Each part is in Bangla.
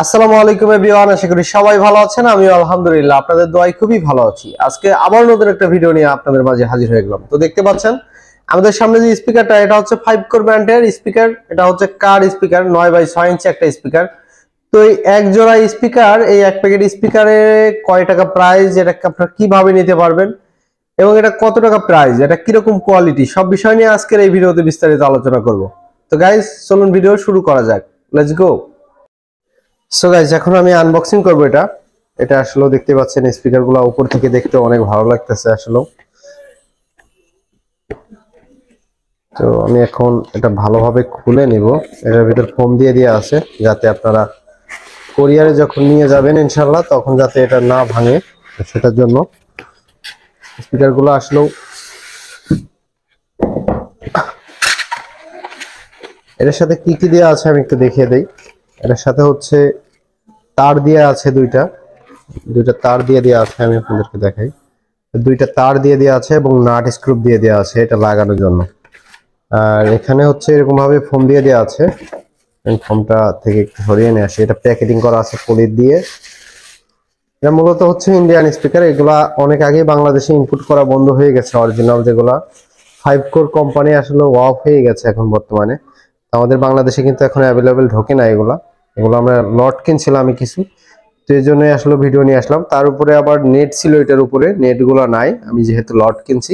আসসালামু আলাইকুম এভরিওয়ান, আশা করি সবাই ভালো আছেন। আমি আলহামদুলিল্লাহ আপনাদের দোয়ায় খুবই ভালো আছি। আজকে আবার নতুন একটা ভিডিও নিয়ে আপনাদের মাঝে হাজির হয়ে গেলাম। তো দেখতে পাচ্ছেন আমাদের সামনে যে স্পিকারটা, এটা হচ্ছে 5 কোর ব্র্যান্ডের স্পিকার। এটা হচ্ছে কার স্পিকার, 9/6 ইঞ্চি একটা স্পিকার। তো এই এক জোড়া স্পিকার, এই এক প্যাকেট স্পিকারে কয় টাকা প্রাইস, এটা আপনারা কিভাবে নিতে পারবেন এবং এটা কত টাকা প্রাইস, এটা কিরকম কোয়ালিটি, সব বিষয় নিয়ে আজকের এই ভিডিওতে বিস্তারিত আলোচনা করব। তো গাইস চলুন ভিডিও শুরু করা যাক, লেটস গো। সো গাইস এখন আমি আনবক্সিং করব এটা। এটা আসলে দেখতে পাচ্ছেন স্পিকারগুলো উপর থেকে দেখতে অনেক ভালো লাগতেছে আসলে। তো আমি এখন এটা ভালোভাবে খুলে নিব। এটার ভিতর ফোম দিয়ে দেওয়া আছে যাতে আপনারা কুরিয়ারে যখন নিয়ে যাবেন ইনশাআল্লাহ তখন যাতে এটা না ভাঙে, সেটার জন্য স্পিকারগুলো আসলেও এর সাথে কি কি দেওয়া আছে আমি একটু দেখিয়ে দেই। এর সাথে হচ্ছে তার দেওয়া আছে, দুইটা তার দিয়ে দেওয়া আছে। আমি আপনাদেরকে দেখাই, দুইটা তার দিয়ে দেওয়া আছে এবং নাট স্ক্রু দিয়ে দেওয়া আছে এটা লাগানোর জন্য। আর এখানে হচ্ছে এরকম ভাবে ফোম দিয়ে দেওয়া আছে। ফোমটা থেকে একটু সরিয়ে নিয়ে আসি। এটা প্যাকেটিং করা আছে পলি দিয়ে। এটা মূলত হচ্ছে ইন্ডিয়ান স্পিকার। এগুলা অনেক আগে বাংলাদেশে ইনপুট করা বন্ধ হয়ে গেছে। অরিজিনাল যেগুলা 5 কোর কোম্পানি আসলে অফ হয়ে গেছে এখন বর্তমানে। আমাদের বাংলাদেশে কিন্তু এখন অ্যাভেলেবেল ঢোকে না এগুলো আমরা লট কিনছিলাম আমি কিছু, তো এই জন্যই আসলে ভিডিও নিয়ে আসলাম। তার উপরে আবার নেট ছিল, এটার উপরে নেটগুলো নাই। আমি যেহেতু লট কিনছি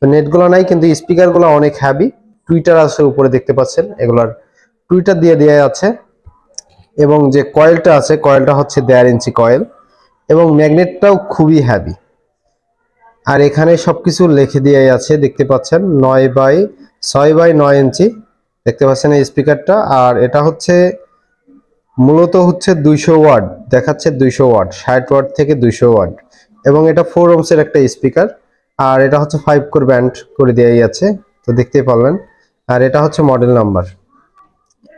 তো নেটগুলো নাই, কিন্তু স্পিকারগুলো অনেক হ্যাভি। টুইটার আছে উপরে দেখতে পাচ্ছেন, এগুলার টুইটার দিয়ে দেওয়া আছে। এবং যে কয়েলটা আছে, কয়েলটা হচ্ছে 1.5 ইঞ্চি কয়েল এবং ম্যাগনেটটাও খুবই হ্যাভি। আর এখানে সবকিছু লিখে দিয়ে আছে দেখতে পাচ্ছেন, 9/6/9 ইঞ্চি দেখতে পাচ্ছেন এই স্পিকারটা। আর এটা হচ্ছে মূলত হচ্ছে 200 ওয়াট দেখাচ্ছে, 200 ওয়াট, 60 ওয়াট থেকে 200 ওয়াট। এবং এটা 4 ওহমসের একটা স্পিকার। আর এটা হচ্ছে 5 কোর ব্যান্ড করে দেওয়াই আছে, তো দেখতেই পারলেন। আর এটা হচ্ছে মডেল নাম্বার।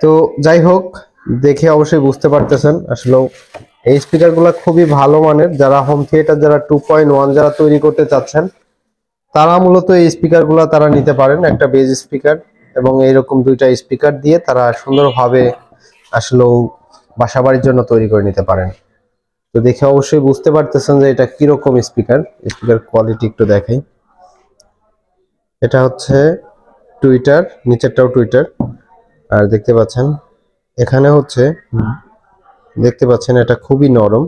তো যাই হোক, দেখে অবশ্যই বুঝতে পারতেছেন আসলে এই স্পিকারগুলো খুবই ভালো মানের। যারা হোম থিয়েটার, যারা 2.1 যারা তৈরি করতে চাচ্ছেন, তারা মূলত এই স্পিকারগুলো তারা নিতে পারেন। একটা বেজ স্পিকার এবং এইরকম দুইটা স্পিকার দিয়ে তারা সুন্দরভাবে আসলে বাসাবাড়ির জন্য তৈরি করে নিতে পারেন। তো দেখে অবশ্যই বুঝতে পারতেছেন যে এটা কিরকম স্পিকার কোয়ালিটি একটু দেখাই। এটা হচ্ছে টুইটার, নিচেরটাও টুইটার। আর দেখতে পাচ্ছেন এখানে হচ্ছে দেখতে পাচ্ছেন এটা খুবই নরম,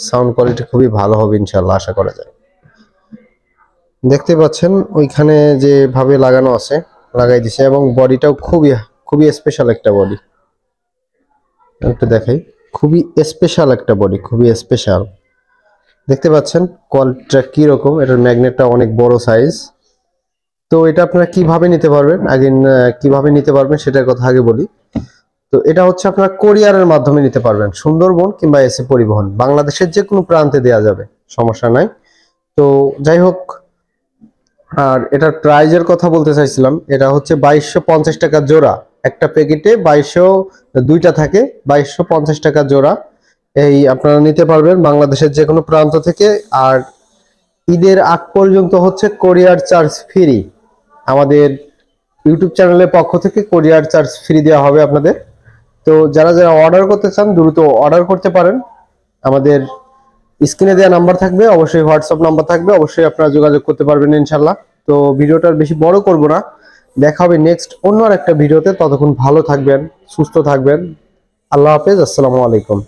সাউন্ড কোয়ালিটি খুবই ভালো হবে ইনশাআল্লাহ, আশা করা যায়। দেখতে পাচ্ছেন ওইখানে যেভাবে লাগানো আছে লাগাই দিছে, এবং বডিটাও খুবই খুবই স্পেশাল একটা বডি। একটু দেখাই, খুবই স্পেশাল একটা বডি, খুবই স্পেশাল। দেখতে পাচ্ছেন কোয়ালিটিটা কি রকম। এটার ম্যাগনেটটা অনেক বড় সাইজ। তো এটা আপনারা কিভাবে নিতে পারবেন, কিভাবে নিতে পারবেন সেটার কথা আগে বলি। তো এটা হচ্ছে আপনারা কোরিয়ারের মাধ্যমে নিতে পারবেন, সুন্দরবন কিংবা এসএ পরিবহন, বাংলাদেশের যে কোনো প্রান্তে দেওয়া যাবে, সমস্যা নাই। তো যাই হোক, আর এটার প্রাইজের কথা বলতে চাইছিলাম। এটা হচ্ছে 2250 টাকা জোড়া। একটা প্যাকেটে 2200, দুইটা থাকে, 2250 টাকা জোড়া। এই আপনারা নিতে পারবেন বাংলাদেশের যে কোনো প্রান্ত থেকে। আর ঈদের আগ পর্যন্ত হচ্ছে কোরিয়ার চার্জ ফ্রি। আমাদের ইউটিউব চ্যানেলের পক্ষ থেকে কোরিয়ার চার্জ ফ্রি দেওয়া হবে আপনাদের। তো যারা যারা অর্ডার করতে চান দ্রুত অর্ডার করতে পারেন। আমাদের স্ক্রিনে দেওয়া নাম্বার থাকবে, অবশ্যই হোয়াটসঅ্যাপ নাম্বার থাকবে, অবশ্যই আপনারা যোগাযোগ করতে পারবেন ইনশাল্লাহ। তো ভিডিওটা বেশি বড় করব না, দেখা হবে নেক্সট অন্য একটা ভিডিওতে। ততক্ষণ ভালো থাকবেন, সুস্থ থাকবেন। আল্লাহ হাফেজ, আসসালামু আলাইকুম।